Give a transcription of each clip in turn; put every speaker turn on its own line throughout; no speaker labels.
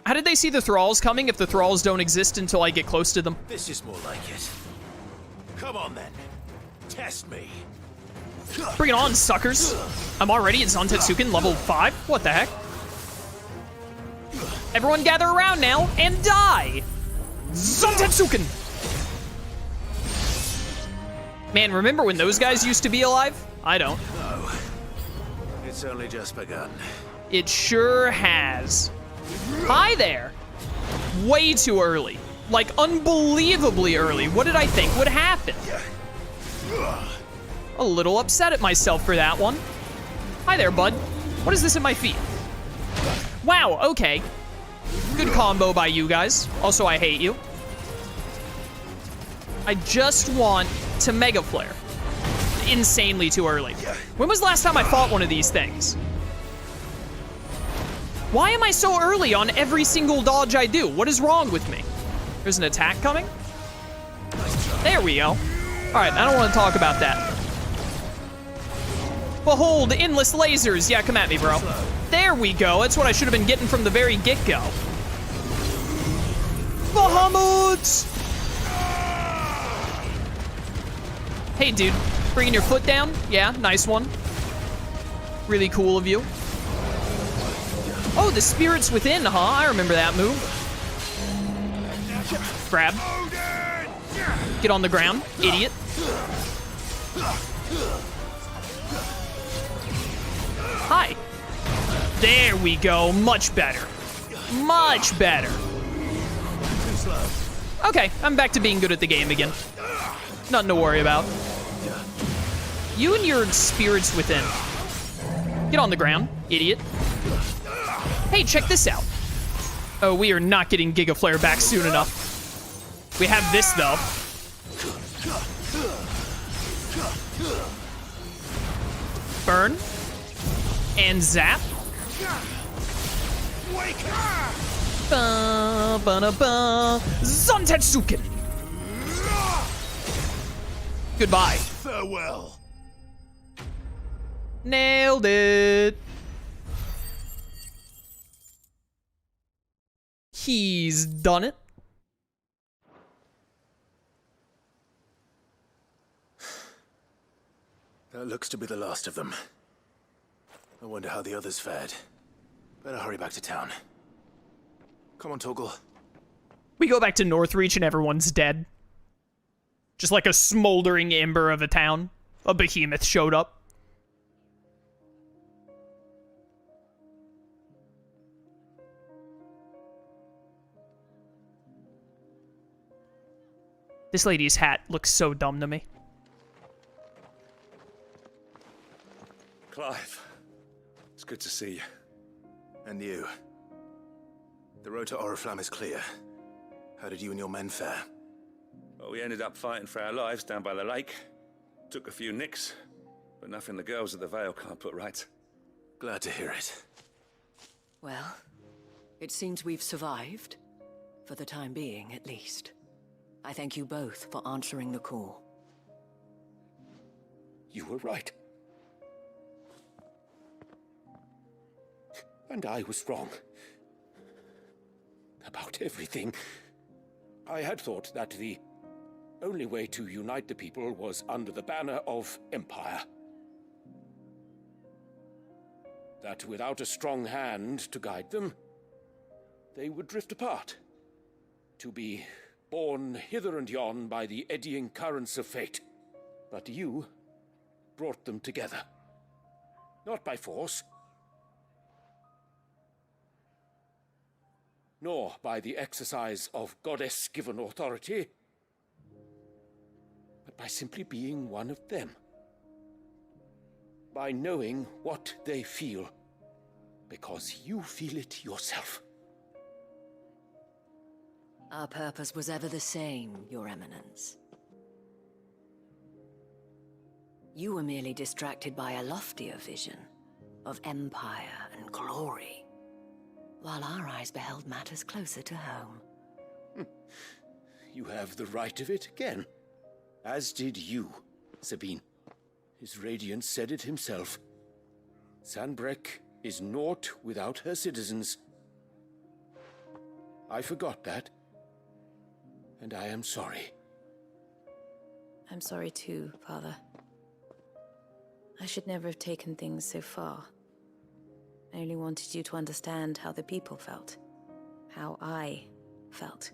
How did they see the thralls coming if the thralls don't exist until I get close to them?
This is more like it. Come on then. Test me.
Bring it on, suckers. I'm already at Zantetsuken level 5. What the heck? Everyone gather around now and die! Zantetsuken! Man, remember when those guys used to be alive? I don't.
No. It's only just begun.
It sure has. Hi there. Way too early. Like, unbelievably early. What did I think would happen? A little upset at myself for that one. Hi there, bud. What is this at my feet? Wow, okay. Good combo by you guys. Also, I hate you. I just want to Mega Flare. Insanely too early. When was the last time I fought one of these things? Why am I so early on every single dodge I do? What is wrong with me? There's an attack coming? There we go. All right, I don't want to talk about that. Behold, endless lasers. Yeah, come at me, bro. There we go. That's what I should have been getting from the very get-go. Bahamut! Hey, dude. Bringing your foot down? Yeah, nice one. Really cool of you. Oh, the spirits within, huh? I remember that move. Grab. Get on the ground, idiot. Hi. There we go. Much better. Much better. Okay, I'm back to being good at the game again. Nothing to worry about. You and your spirits within. Get on the ground, idiot. Hey, check this out. Oh, we are not getting Giga Flare back soon enough. We have this, though. Burn. And zap. Ba-ba-da-ba. Zantetsuken. Goodbye.
Farewell.
Nailed it. He's done it.
That looks to be the last of them. I wonder how the others fared. Better hurry back to town. Come on, Toggle.
We go back to Northreach and everyone's dead. Just like a smoldering ember of a town. A behemoth showed up. This lady's hat looks so dumb to me.
Clive. It's good to see you. And you. The road to Oriflamme is clear. How did you and your men fare?
Well, we ended up fighting for our lives down by the lake. Took a few nicks, but nothing the girls at the Vale can't put right.
Glad to hear it.
Well, it seems we've survived. For the time being, at least. I thank you both for answering the call.
You were right. And I was wrong. About everything. I had thought that the only way to unite the people was under the banner of Empire. That without a strong hand to guide them, they would drift apart. To be borne hither and yon by the eddying currents of fate. But you brought them together. Not by force, nor by the exercise of goddess-given authority, but by simply being one of them. By knowing what they feel, because you feel it yourself.
Our purpose was ever the same, Your Eminence. You were merely distracted by a loftier vision of empire and glory, while our eyes beheld matters closer to home.
You have the right of it again. As did you, Sabine. His Radiance said it himself. Sanbreque is naught without her citizens. I forgot that. And I am sorry.
I'm sorry too, Father. I should never have taken things so far. I only wanted you to understand how the people felt. How I felt.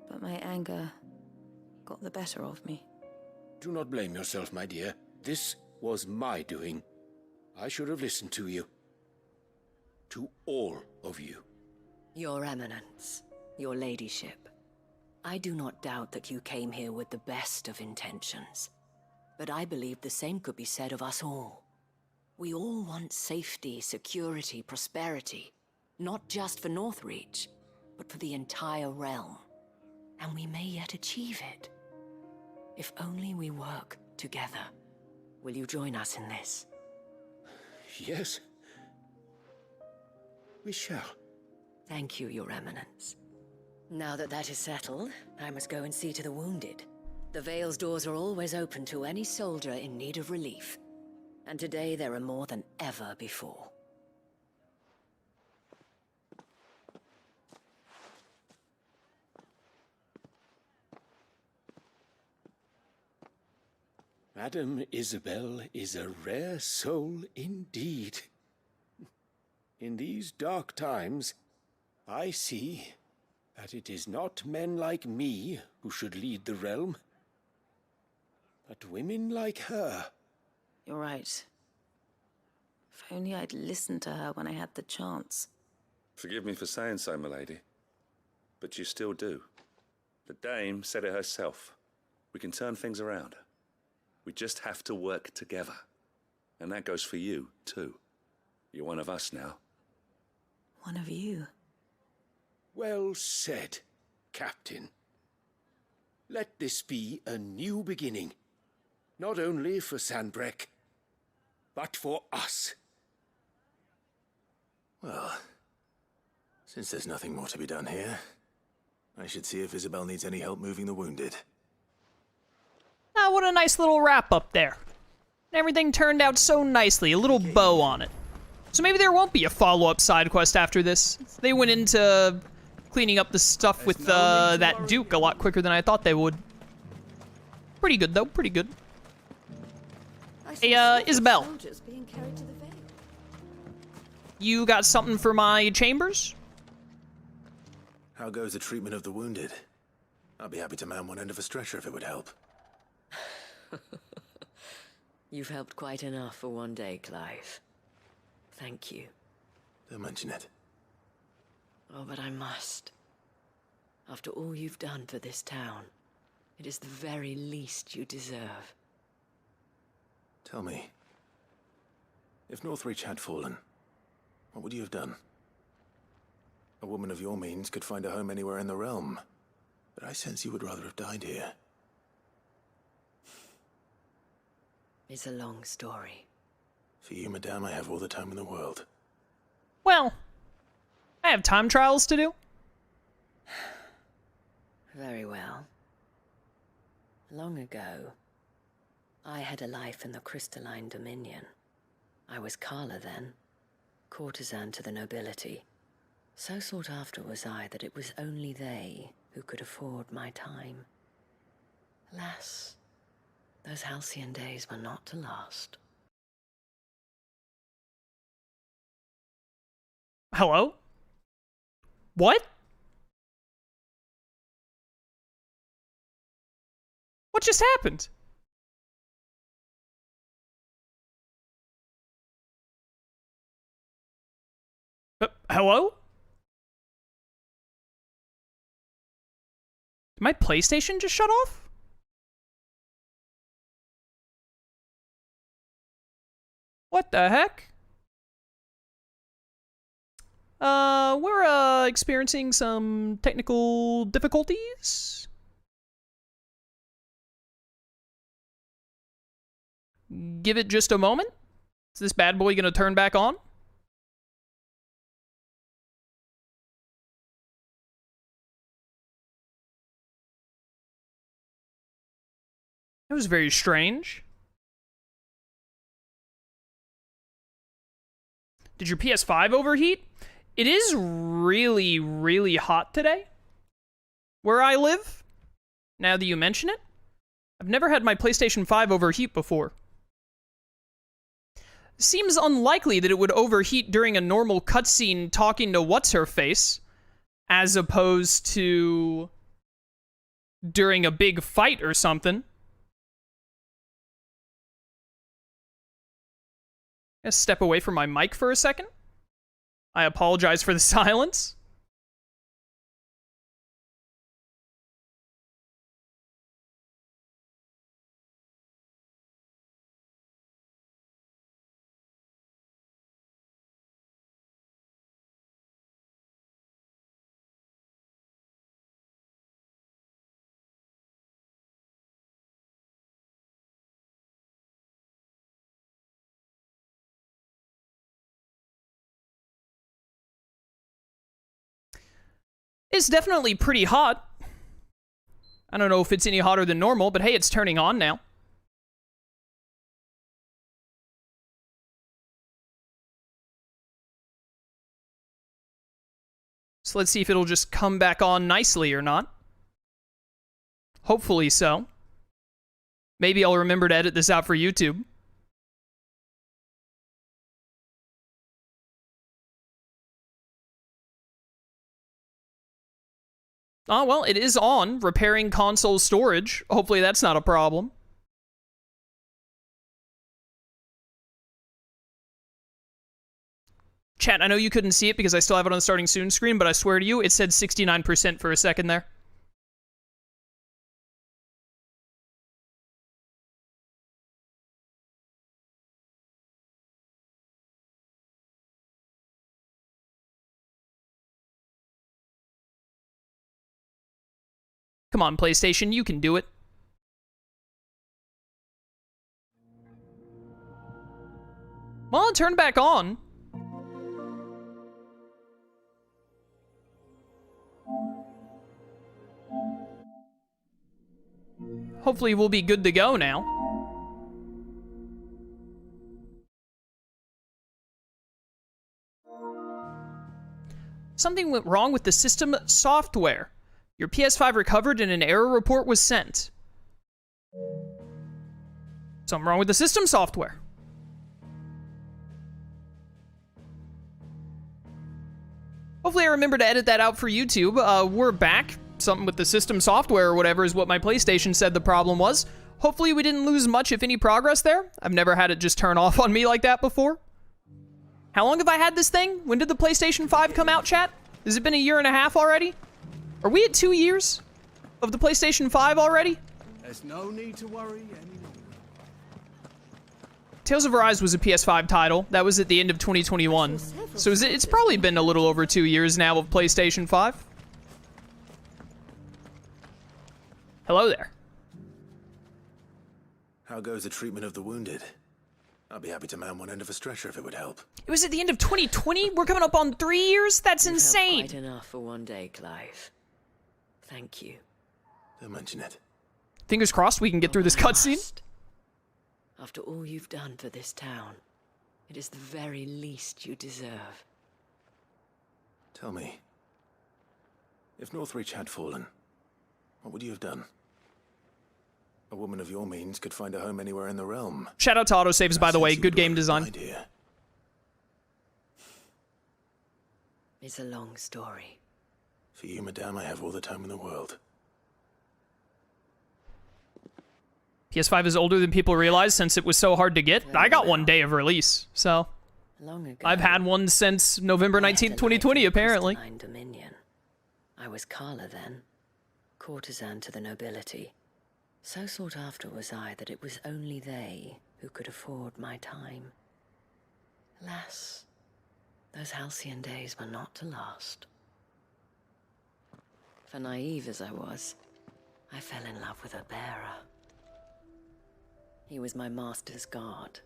But my anger got the better of me.
Do not blame yourself, my dear. This was my doing. I should have listened to you. To all of you.
Your Eminence, your ladyship, I do not doubt that you came here with the best of intentions. But I believe the same could be said of us all. We all want safety, security, prosperity. Not just for Northreach, but for the entire realm. And we may yet achieve it. If only we work together. Will you join us in this?
Yes. We shall.
Thank you, Your Eminence. Now that that is settled, I must go and see to the wounded. The Vale's doors are always open to any soldier in need of relief. And today there are more than ever before.
Madame Isabel is a rare soul indeed. In these dark times, I see that it is not men like me who should lead the realm, but women like her.
You're right. If only I'd listened to her when I had the chance.
Forgive me for saying so, milady, but you still do. The dame said it herself. We can turn things around. We just have to work together. And that goes for you, too. You're one of us now.
One of you.
Well said, Captain. Let this be a new beginning. Not only for Sanbreque, but for us.
Well, since there's nothing more to be done here, I should see if Isabel needs any help moving the wounded.
Ah, what a nice little wrap-up there. Everything turned out so nicely, a little bow on it. So maybe there won't be a follow-up side quest after this. They went into cleaning up the stuff with that Duke a lot quicker than I thought they would. Pretty good, though, pretty good. Hey, Isabel. You got something for my chambers?
How goes the treatment of the wounded? I'd be happy to man one end of a stretcher if it would help.
You've helped quite enough for one day, Clive. Thank you.
Don't mention it.
Oh, but I must. After all you've done for this town, it is the very least you deserve.
Tell me, if Northreach had fallen, what would you have done? A woman of your means could find a home anywhere in the realm, but I sense you would rather have died here.
It's a long story.
For you, madame, I have all the time in the world.
Well, I have time trials to do.
Very well. Long ago, I had a life in the Crystalline Dominion. I was Carla then, courtesan to the nobility. So sought after was I that it was only they who could afford my time. Alas, those halcyon days were not to last.
Hello? What? What just happened? Hello? Did my PlayStation just shut off? What the heck? We're experiencing some technical difficulties. Give it just a moment. Is this bad boy gonna turn back on? It was very strange. Did your PS5 overheat? It is really, really hot today where I live, now that you mention it. I've never had my PlayStation 5 overheat before. Seems unlikely that it would overheat during a normal cutscene talking to what's-her-face, as opposed to during a big fight or something. I'm gonna step away from my mic for a second. I apologize for the silence. It's definitely pretty hot. I don't know if it's any hotter than normal, but hey, it's turning on now. So let's see if it'll just come back on nicely or not. Hopefully so. Maybe I'll remember to edit this out for YouTube. Oh, well, it is on. Repairing console storage. Hopefully that's not a problem. Chat, I know you couldn't see it because I still have it on the starting soon screen, but I swear to you, it said 69% for a second there. Come on, PlayStation, you can do it. Well, it turned back on. Hopefully we'll be good to go now. Something went wrong with the system software. Your PS5 recovered and an error report was sent. Something wrong with the system software. Hopefully I remember to edit that out for YouTube. We're back. Something with the system software or whatever is what my PlayStation said the problem was. Hopefully we didn't lose much, if any, progress there. I've never had it just turn off on me like that before. How long have I had this thing? When did the PlayStation 5 come out, chat? Has it been a year and a half already? Are we at 2 years of the PlayStation 5 already?
There's no need to worry anymore.
Tales of Arise was a PS5 title. That was at the end of 2021. So it's probably been a little over 2 years now of PlayStation 5. Hello there.
How goes the treatment of the wounded? I'd be happy to man one end of a stretcher if it would help.
It was at the end of 2020? We're coming up on 3 years? That's insane.
Quite enough for one day, Clive. Thank you.
Don't mention it.
Fingers crossed we can get through this cutscene.
Must. After all you've done for this town, it is the very least you deserve.
Tell me, if Northreach had fallen, what would you have done? A woman of your means could find a home anywhere in the realm.
Shout out to autosaves, by the way. Good game design.
Idea.
It's a long story.
For you, madame, I have all the time in the world.
PS5 is older than people realize since it was so hard to get. I got one day of release, so
Long ago,
I've had one since November 19th, 2020, apparently.
Dominion. I was Carla then, courtesan to the nobility. So sought after was I that it was only they who could afford my time. Alas, those halcyon days were not to last. For naive as I was, I fell in love with a bearer. He was my master's guard,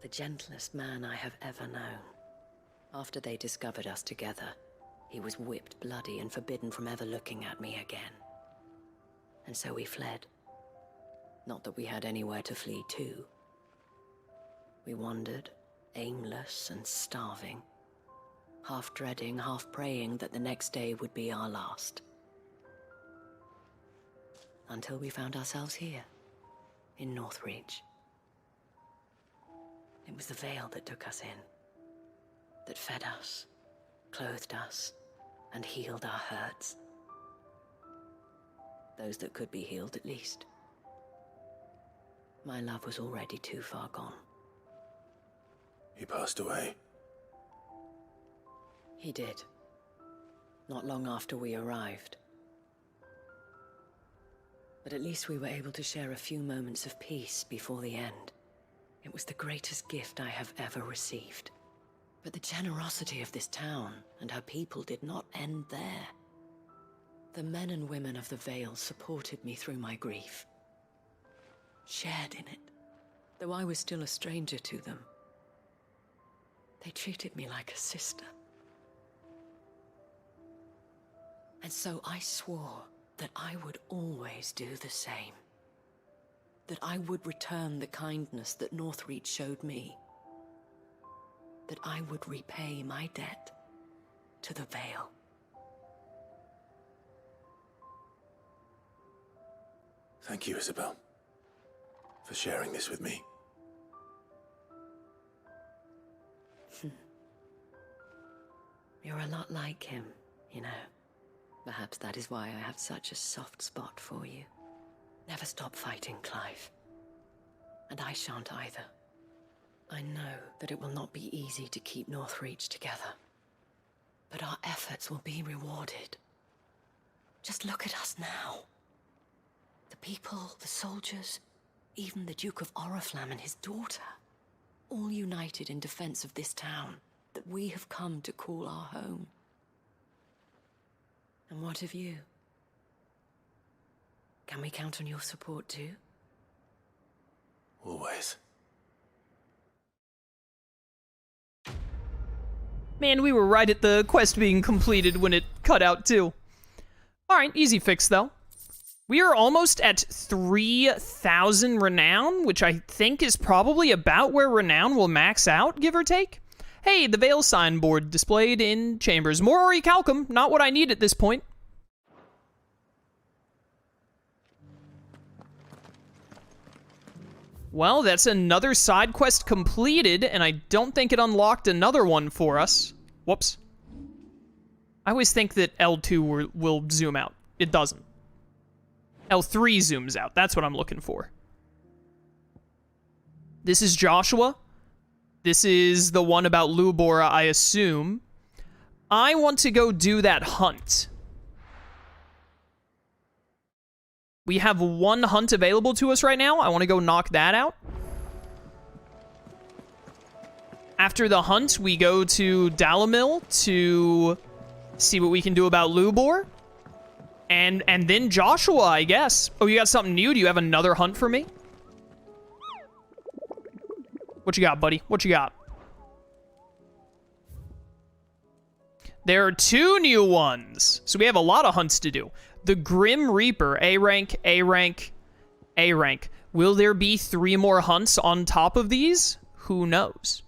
the gentlest man I have ever known. After they discovered us together, he was whipped bloody and forbidden from ever looking at me again. And so we fled. Not that we had anywhere to flee to. We wandered, aimless and starving, half dreading, half praying that the next day would be our last. Until we found ourselves here, in Northreach. It was the veil that took us in, that fed us, clothed us, and healed our hurts. Those that could be healed, at least. My love was already too far gone.
He passed away.
He did. Not long after we arrived. But at least we were able to share a few moments of peace before the end. It was the greatest gift I have ever received. But the generosity of this town and her people did not end there. The men and women of the Vale supported me through my grief. Shared in it, though I was still a stranger to them. They treated me like a sister. And so I swore that I would always do the same. That I would return the kindness that Northreach showed me. That I would repay my debt to the Vale.
Thank you, Isabel, for sharing this with me.
You're a lot like him, you know. Perhaps that is why I have such a soft spot for you. Never stop fighting, Clive. And I shan't either. I know that it will not be easy to keep Northreach together. But our efforts will be rewarded. Just look at us now. The people, the soldiers, even the Duke of Oriflamme and his daughter, all united in defense of this town that we have come to call our home. And what of you? Can we count on your support too?
Always.
Man, we were right at the quest being completed when it cut out too. Alright, easy fix though. We are almost at 3,000 renown, which I think is probably about where renown will max out, give or take. Hey, the Vale signboard displayed in chambers. More orichalcum, not what I need at this point. Well, that's another side quest completed, and I don't think it unlocked another one for us. Whoops. I always think that L2 will zoom out. It doesn't. L3 zooms out. That's what I'm looking for. This is Joshua. This is the one about Lubora, I assume. I want to go do that hunt. We have one hunt available to us right now. I want to go knock that out. After the hunt, we go to Dalamil to see what we can do about Lubor. And then Joshua, I guess. Oh, you got something new? Do you have another hunt for me? What you got, buddy? What you got? There are 2 new ones. So we have a lot of hunts to do. The Grim Reaper, A rank, A rank, A rank. Will there be 3 more hunts on top of these? Who knows?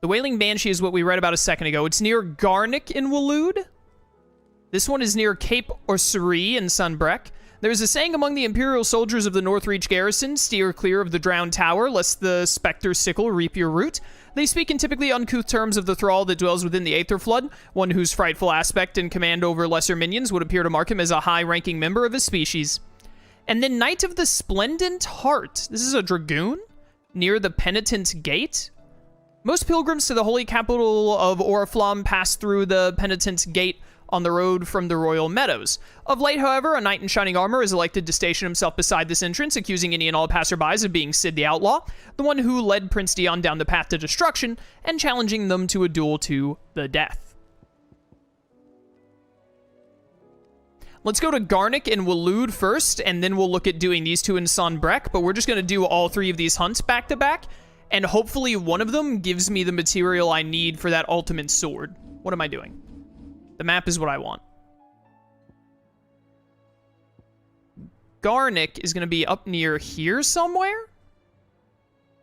The Wailing Banshee is what we read about a second ago. It's near Garnick in Waloed. This one is near Cape Orserie in Sunbreck. There's a saying among the Imperial soldiers of the Northreach garrison, steer clear of the drowned tower, lest the Spectre sickle reap your root. They speak in typically uncouth terms of the thrall that dwells within the Aether Flood, one whose frightful aspect and command over lesser minions would appear to mark him as a high-ranking member of his species. And then Knight of the Splendent Heart. This is a dragoon near the Penitent Gate. Most pilgrims to the holy capital of Oriflamme pass through the Penitent Gate on the road from the Royal Meadows. Of late, however, a knight in shining armor is elected to station himself beside this entrance, accusing any and all passerbys of being Sid the Outlaw, the one who led Prince Dion down the path to destruction, and challenging them to a duel to the death. Let's go to Garnick and Waloed first, and then we'll look at doing these 2 in Sonbrek, but we're just going to do all 3 of these hunts back to back, and hopefully one of them gives me the material I need for that ultimate sword. What am I doing? The map is what I want. Garnick is going to be up near here somewhere.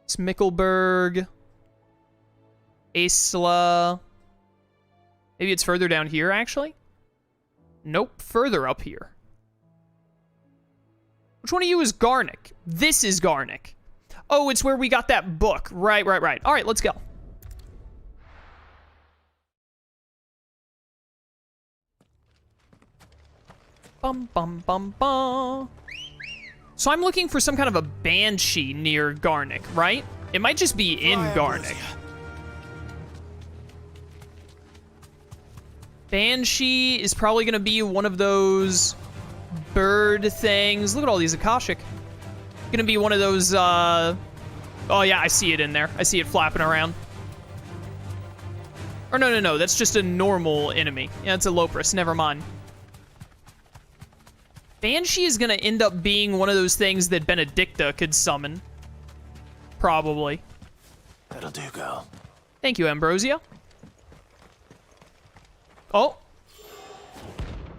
It's Mickelberg. Aesla. Maybe it's further down here, actually? Nope, further up here. Which one of you is Garnick? This is Garnick. Oh, it's where we got that book. Right. All right, let's go. Bum, bum, bum, bum. So I'm looking for some kind of a banshee near Garnick, right? It might just be in Garnick. Banshee is probably gonna be one of those bird things. Look at all these Akashic. Gonna be one of those, oh yeah, I see it in there. I see it flapping around. Or no, that's just a normal enemy. Yeah, it's a Lopris, never mind. Banshee is gonna end up being one of those things that Benedicta could summon. Probably.
That'll do, girl.
Thank you, Ambrosia. Oh.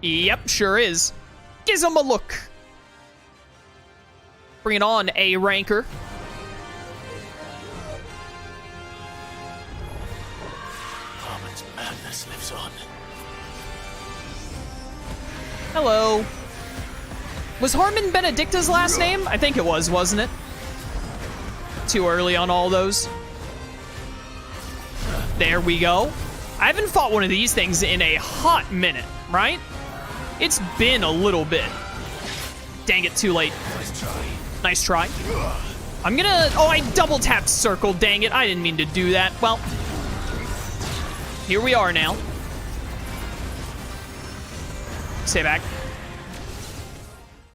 Yep, sure is. Gives him a look. Bring it on, A ranker.
Harmon's madness lives on.
Hello. Was Harmon Benedicta's last name? I think it was, wasn't it? Too early on all those. There we go. I haven't fought one of these things in a hot minute, right? It's been a little bit. Dang it, too late. Nice try. I'm gonna... Oh, I double tapped circle, dang it. I didn't mean to do that. Well, here we are now. Stay back.